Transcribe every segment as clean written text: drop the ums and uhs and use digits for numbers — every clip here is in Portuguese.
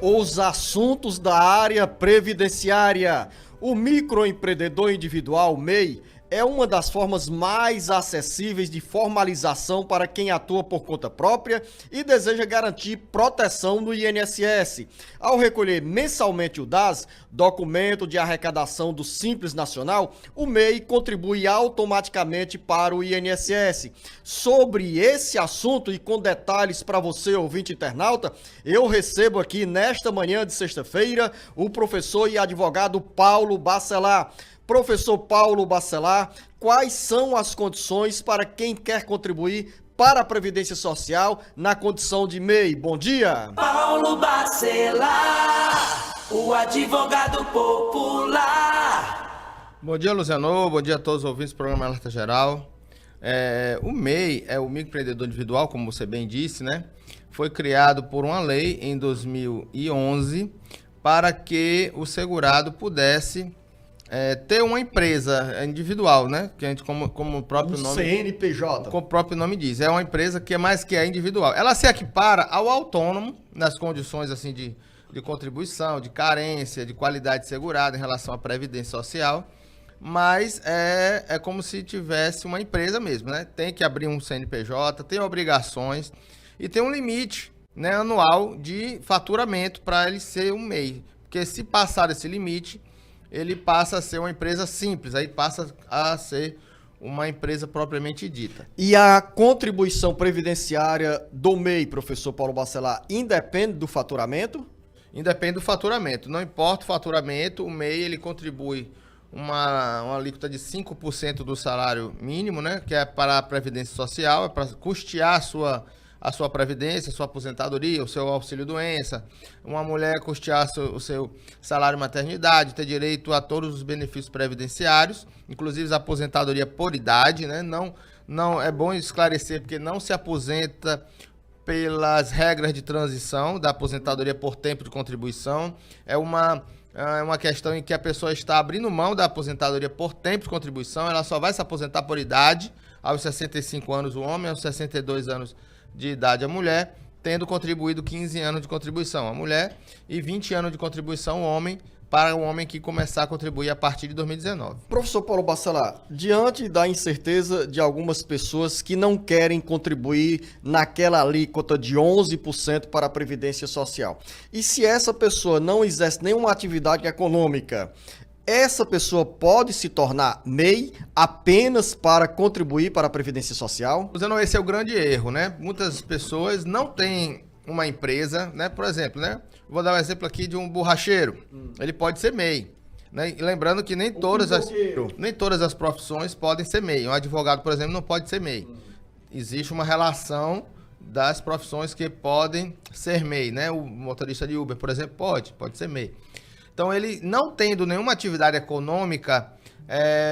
Os assuntos da área previdenciária. O microempreendedor individual, MEI, é uma das formas mais acessíveis de formalização para quem atua por conta própria e deseja garantir proteção no INSS. Ao recolher mensalmente o DAS, documento de arrecadação do Simples Nacional, o MEI contribui automaticamente para o INSS. Sobre esse assunto e com detalhes para você, ouvinte internauta, eu recebo aqui nesta manhã de sexta-feira o professor e advogado Paulo Bacelar. Professor Paulo Bacelar, quais são as condições para quem quer contribuir para a Previdência Social na condição de MEI? Bom dia! Paulo Bacelar, o advogado popular. Bom dia, Luciano. Bom dia a todos os ouvintes do programa Alerta Geral. O MEI é o microempreendedor individual, como você bem disse, né? Foi criado por uma lei em 2011 para que o segurado pudesse ter uma empresa individual, né? Que a gente, como o próprio nome... CNPJ. Como o próprio nome diz, é uma empresa que é mais que individual. Ela se equipara ao autônomo nas condições assim de contribuição, de carência, de qualidade segurada em relação à previdência social, mas é como se tivesse uma empresa mesmo, né? Tem que abrir um CNPJ, tem obrigações e tem um limite, né, anual de faturamento para ele ser um MEI. Porque se passar esse limite, ele passa a ser uma empresa simples, aí passa a ser uma empresa propriamente dita. E a contribuição previdenciária do MEI, professor Paulo Bacelar, independe do faturamento? Independe do faturamento. Não importa o faturamento, o MEI ele contribui uma alíquota de 5% do salário mínimo, né? Que é para a Previdência Social, é para custear a sua previdência, a sua aposentadoria, o seu auxílio-doença, uma mulher custear o seu salário maternidade, ter direito a todos os benefícios previdenciários, inclusive a aposentadoria por idade, né? Não é bom esclarecer, porque não se aposenta pelas regras de transição da aposentadoria por tempo de contribuição. É uma questão em que a pessoa está abrindo mão da aposentadoria por tempo de contribuição, ela só vai se aposentar por idade, aos 65 anos o homem, aos 62 anos de idade a mulher, tendo contribuído 15 anos de contribuição a mulher e 20 anos de contribuição o homem, para o homem que começar a contribuir a partir de 2019. Professor Paulo Bacelar, diante da incerteza de algumas pessoas que não querem contribuir naquela alíquota de 11% para a Previdência Social, e se essa pessoa não exerce nenhuma atividade econômica, essa pessoa pode se tornar MEI apenas para contribuir para a Previdência Social? Esse é o grande erro, né? Muitas pessoas não têm uma empresa, né? Por exemplo, né? Vou dar um exemplo aqui de um borracheiro. Ele pode ser MEI, né? E lembrando que nem todas as profissões podem ser MEI. Um advogado, por exemplo, não pode ser MEI. Existe uma relação das profissões que podem ser MEI, né? O motorista de Uber, por exemplo, pode ser MEI. Então, ele não tendo nenhuma atividade econômica,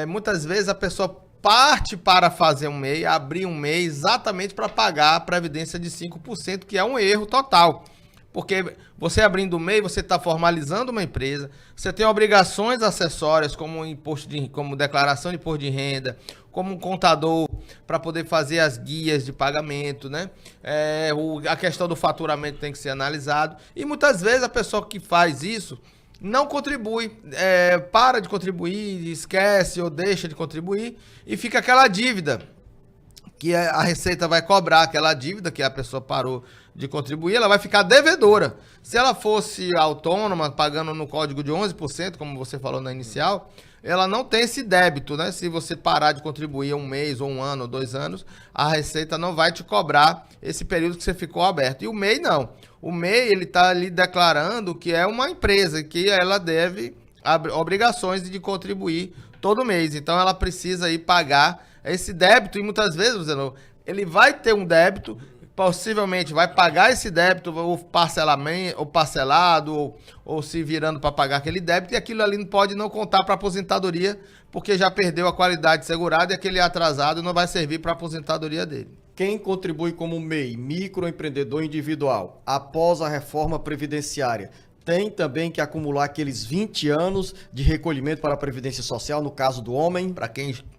muitas vezes a pessoa parte para fazer um MEI, abrir um MEI exatamente para pagar a previdência de 5%, que é um erro total. Porque você abrindo o MEI, você está formalizando uma empresa, você tem obrigações acessórias, como como declaração de imposto de renda, como um contador para poder fazer as guias de pagamento, né? A questão do faturamento tem que ser analisado. E muitas vezes a pessoa que faz isso não contribui, para de contribuir, esquece ou deixa de contribuir e fica aquela dívida que a Receita vai cobrar, aquela dívida que a pessoa parou de contribuir, ela vai ficar devedora. Se ela fosse autônoma, pagando no código de 11%, como você falou na inicial, ela não tem esse débito, né? Se você parar de contribuir um mês, ou um ano, ou 2 anos, a Receita não vai te cobrar esse período que você ficou aberto. E o MEI não. O MEI, ele está ali declarando que é uma empresa, que ela deve obrigações de contribuir todo mês. Então, ela precisa ir pagar esse débito. E muitas vezes, ele vai ter um débito, possivelmente vai pagar esse débito, ou parcelamento, ou parcelado, ou se virando para pagar aquele débito, e aquilo ali não pode não contar para aposentadoria, porque já perdeu a qualidade segurada e aquele atrasado não vai servir para a aposentadoria dele. Quem contribui como MEI, microempreendedor individual, após a reforma previdenciária, tem também que acumular aqueles 20 anos de recolhimento para a Previdência Social, no caso do homem? Para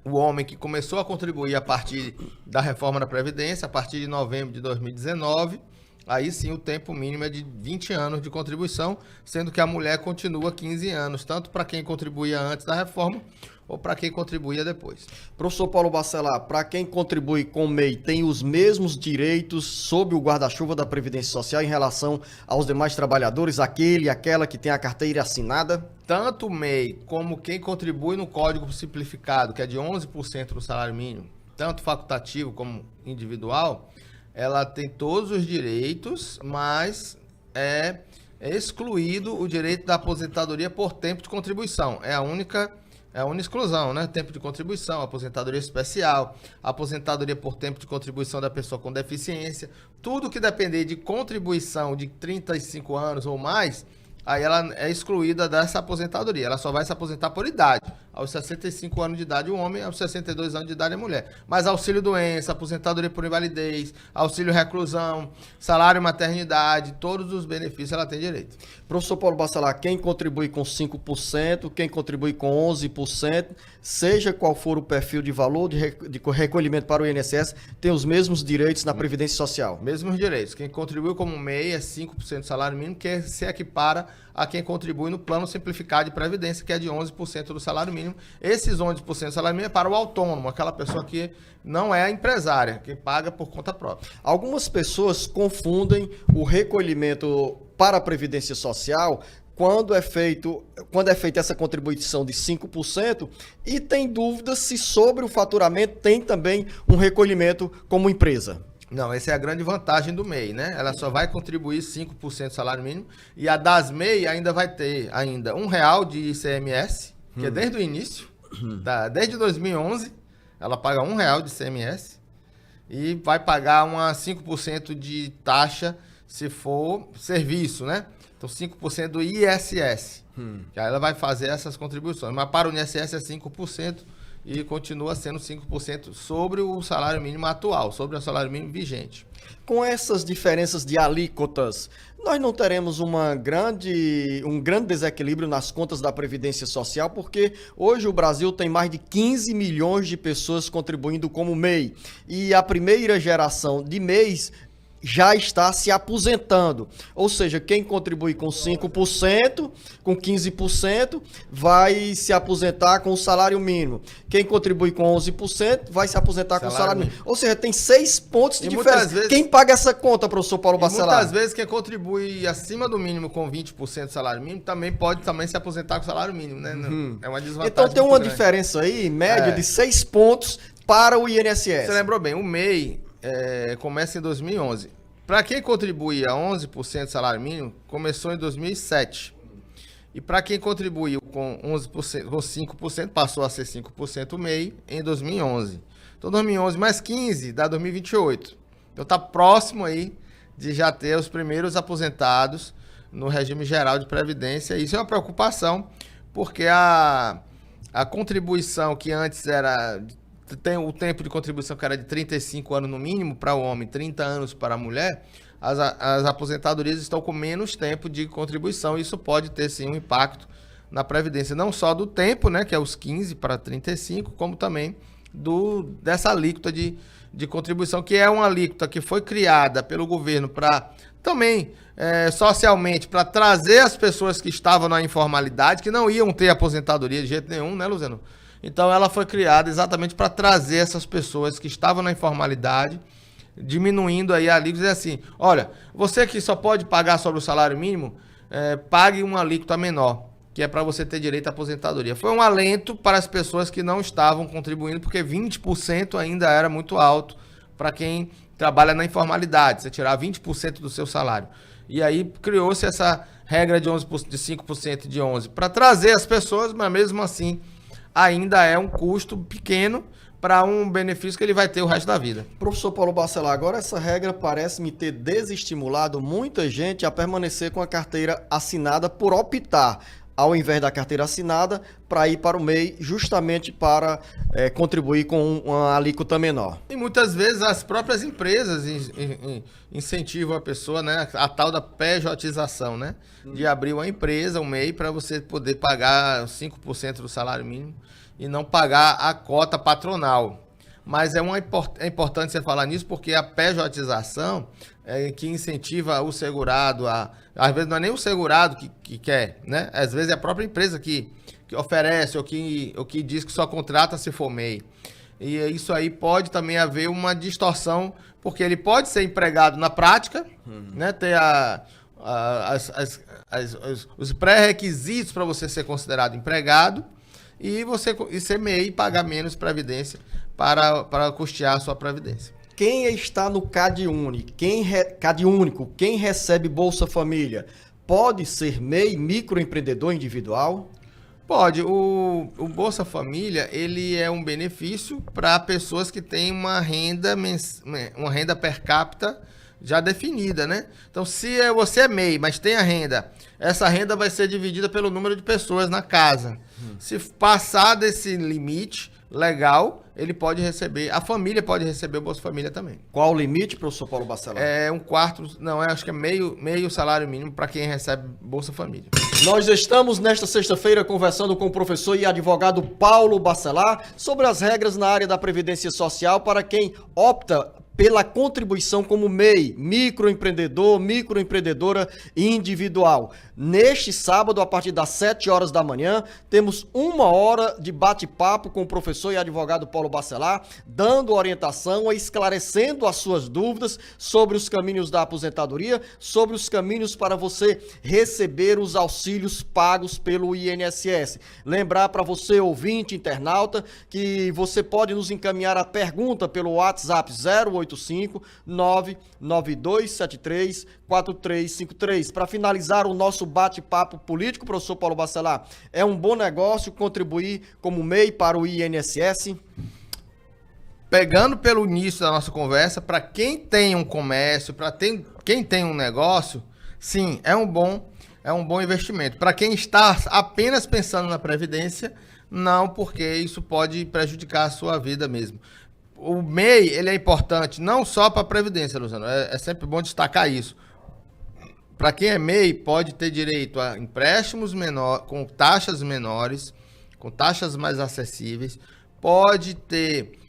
o homem que começou a contribuir a partir da reforma da Previdência, a partir de novembro de 2019, aí sim o tempo mínimo é de 20 anos de contribuição, sendo que a mulher continua 15 anos, tanto para quem contribuía antes da reforma ou para quem contribuía depois. Professor Paulo Bacelar, para quem contribui com o MEI, tem os mesmos direitos sob o guarda-chuva da Previdência Social em relação aos demais trabalhadores, aquele e aquela que tem a carteira assinada? Tanto o MEI como quem contribui no Código Simplificado, que é de 11% do salário mínimo, tanto facultativo como individual, ela tem todos os direitos, mas é excluído o direito da aposentadoria por tempo de contribuição. É a única exclusão, né? Tempo de contribuição, aposentadoria especial, aposentadoria por tempo de contribuição da pessoa com deficiência, tudo que depender de contribuição de 35 anos ou mais, aí ela é excluída dessa aposentadoria. Ela só vai se aposentar por idade. Aos 65 anos de idade o homem, aos 62 anos de idade a mulher. Mas auxílio doença, aposentadoria por invalidez, auxílio reclusão, salário maternidade, todos os benefícios ela tem direito. Professor Paulo Bacelar, quem contribui com 5%, quem contribui com 11%, seja qual for o perfil de valor de recolhimento para o INSS, tem os mesmos direitos na Previdência Social? Mesmos direitos. Quem contribui como MEI é 5% do salário mínimo, que se equipara a quem contribui no Plano Simplificado de Previdência, que é de 11% do salário mínimo. Esses 11% do salário mínimo é para o autônomo, aquela pessoa que não é a empresária, que paga por conta própria. Algumas pessoas confundem o recolhimento para a Previdência Social quando é feita essa contribuição de 5% e tem dúvidas se sobre o faturamento tem também um recolhimento como empresa. Não, essa é a grande vantagem do MEI, né? Ela só vai contribuir 5% do salário mínimo e a das MEI ainda vai ter ainda R$1 de ICMS, que é desde o início, desde 2011, ela paga R$1 de ICMS e vai pagar 5% de taxa se for serviço, né? Então 5% do ISS, que aí ela vai fazer essas contribuições, mas para o INSS é 5%. E continua sendo 5% sobre o salário mínimo atual, sobre o salário mínimo vigente. Com essas diferenças de alíquotas, nós não teremos um grande desequilíbrio nas contas da Previdência Social, porque hoje o Brasil tem mais de 15 milhões de pessoas contribuindo como MEI. E a primeira geração de MEIs já está se aposentando. Ou seja, quem contribui com 5%, com 15%, vai se aposentar com o salário mínimo. Quem contribui com 11% vai se aposentar com o salário mínimo. Ou seja, tem 6 pontos de diferença. Vezes, quem paga essa conta, professor Paulo Bacelar? Muitas vezes quem contribui acima do mínimo com 20% do salário mínimo pode se aposentar com o salário mínimo, né? É uma desvantagem. Então tem uma diferença aí, média, de 6 pontos para o INSS. Você lembrou bem, o MEI começa em 2011. Para quem contribuía 11% do salário mínimo, começou em 2007. E para quem contribuiu com 11%, com 5%, passou a ser 5% o MEI em 2011. Então 2011 mais 15 dá 2028. Então tá próximo aí de já ter os primeiros aposentados no regime geral de previdência. Isso é uma preocupação, porque a contribuição que antes era... Tem o tempo de contribuição que era de 35 anos no mínimo para o homem, 30 anos para a mulher, as aposentadorias estão com menos tempo de contribuição. Isso pode ter, sim, um impacto na Previdência, não só do tempo, né, que é os 15 para 35, como também dessa alíquota de contribuição, que é uma alíquota que foi criada pelo governo para também, socialmente, para trazer as pessoas que estavam na informalidade, que não iam ter aposentadoria de jeito nenhum, né, Luciano? Então ela foi criada exatamente para trazer essas pessoas que estavam na informalidade, diminuindo aí a alíquota, e assim, olha, você que só pode pagar sobre o salário mínimo, pague uma alíquota menor, que é para você ter direito à aposentadoria. Foi um alento para as pessoas que não estavam contribuindo, porque 20% ainda era muito alto para quem trabalha na informalidade, você tirar 20% do seu salário. E aí criou-se essa regra de 5% de 11% para trazer as pessoas, mas mesmo assim ainda é um custo pequeno para um benefício que ele vai ter o resto da vida. Professor Paulo Bacelar, agora essa regra parece me ter desestimulado muita gente a permanecer com a carteira assinada por optar, ao invés da carteira assinada, para ir para o MEI, justamente para contribuir com uma alíquota menor. E muitas vezes as próprias empresas incentivam a pessoa, né, a tal da pejotização, né, de abrir uma empresa, um MEI, para você poder pagar 5% do salário mínimo e não pagar a cota patronal. Mas é importante você falar nisso porque a pejotização é que incentiva o segurado às vezes não é nem o segurado que quer, né? Às vezes é a própria empresa que oferece ou que diz que só contrata se for MEI. E isso aí pode também haver uma distorção, porque ele pode ser empregado na prática, né? Ter os pré-requisitos para você ser considerado empregado e ser MEI e pagar menos previdência para custear a sua previdência. Quem está no CadÚnico, quem recebe Bolsa Família, pode ser MEI, microempreendedor individual? Pode. O Bolsa Família, ele é um benefício para pessoas que têm uma renda per capita já definida, né? Então, se você é MEI, mas tem a renda, essa renda vai ser dividida pelo número de pessoas na casa. Se passar desse limite legal, ele pode receber, a família pode receber o Bolsa Família também. Qual o limite, professor Paulo Bacelar? É um quarto, não, acho que é meio salário mínimo para quem recebe Bolsa Família. Nós estamos nesta sexta-feira conversando com o professor e advogado Paulo Bacelar sobre as regras na área da Previdência Social para quem opta pela contribuição como MEI, microempreendedor, microempreendedora individual. Neste sábado, a partir das 7 horas da manhã, temos 1 hora de bate-papo com o professor e advogado Paulo Bacelar, dando orientação e esclarecendo as suas dúvidas sobre os caminhos da aposentadoria, sobre os caminhos para você receber os auxílios pagos pelo INSS. Lembrar para você, ouvinte, internauta, que você pode nos encaminhar a pergunta pelo WhatsApp 085-99273-4353. Para finalizar o nosso bate-papo político, professor Paulo Bacelar, é um bom negócio contribuir como MEI para o INSS? Pegando pelo início da nossa conversa, para quem tem um comércio, quem tem um negócio, sim, é um bom investimento. Para quem está apenas pensando na Previdência, não, porque isso pode prejudicar a sua vida mesmo. O MEI, ele é importante não só para a Previdência, Luciano, é sempre bom destacar isso. Para quem é MEI, pode ter direito a empréstimos com taxas menores, com taxas mais acessíveis, pode ter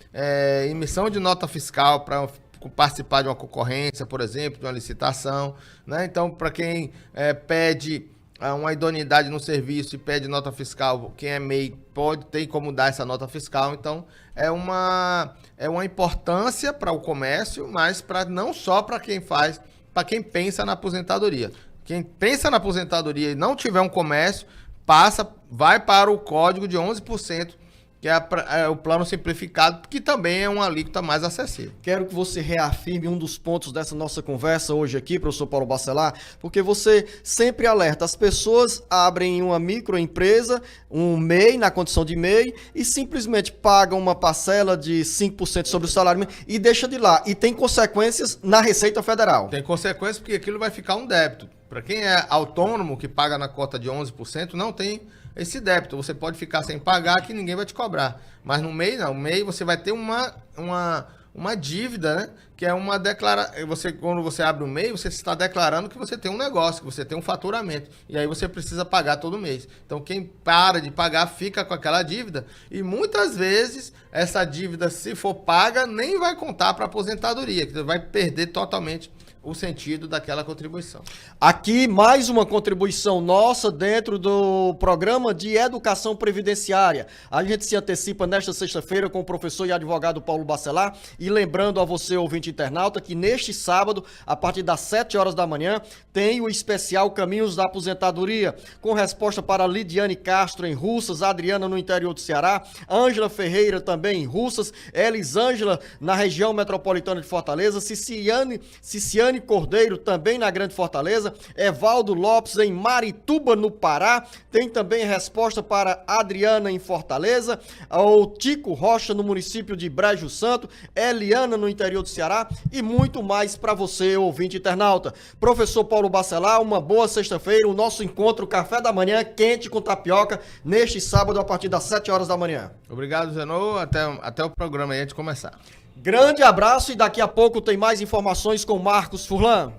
emissão de nota fiscal para participar de uma concorrência, por exemplo, de uma licitação, né? Então, para quem pede uma idoneidade no serviço e pede nota fiscal, quem é MEI tem como dar essa nota fiscal. Então, é uma importância para o comércio, mas não só para quem pensa na aposentadoria. Quem pensa na aposentadoria e não tiver um comércio, vai para o código de 11%, que é o plano simplificado, que também é uma alíquota mais acessível. Quero que você reafirme um dos pontos dessa nossa conversa hoje aqui, professor Paulo Bacelar, porque você sempre alerta, as pessoas abrem uma microempresa, um MEI, na condição de MEI, e simplesmente pagam uma parcela de 5% sobre o salário mínimo e deixa de lá. E tem consequências na Receita Federal. Tem consequências porque aquilo vai ficar um débito. Para quem é autônomo, que paga na cota de 11%, não tem esse débito. Você pode ficar sem pagar que ninguém vai te cobrar. Mas no MEI, não. No MEI você vai ter uma dívida, né? Que é uma declaração. Quando você abre o MEI, você está declarando que você tem um negócio, que você tem um faturamento. E aí você precisa pagar todo mês. Então quem para de pagar fica com aquela dívida. E muitas vezes essa dívida, se for paga, nem vai contar para a aposentadoria, que vai perder totalmente o sentido daquela contribuição. Aqui, mais uma contribuição nossa dentro do programa de educação previdenciária. A gente se antecipa nesta sexta-feira com o professor e advogado Paulo Bacelar, e lembrando a você, ouvinte internauta, que neste sábado, a partir das 7 horas da manhã, tem o especial Caminhos da Aposentadoria, com resposta para Lidiane Castro em Russas, Adriana no interior do Ceará, Ângela Ferreira também em Russas, Elisângela na região metropolitana de Fortaleza, Ciciane Cordeiro também na Grande Fortaleza, Evaldo Lopes em Marituba, no Pará, tem também resposta para Adriana em Fortaleza, o Tico Rocha no município de Brejo Santo, Eliana no interior do Ceará e muito mais para você, ouvinte internauta. Professor Paulo Bacelar, uma boa sexta-feira, o nosso encontro Café da Manhã quente com tapioca neste sábado a partir das 7 horas da manhã. Obrigado, Zenô, até o programa aí antes de começar. Grande abraço e daqui a pouco tem mais informações com Marcos Furlan.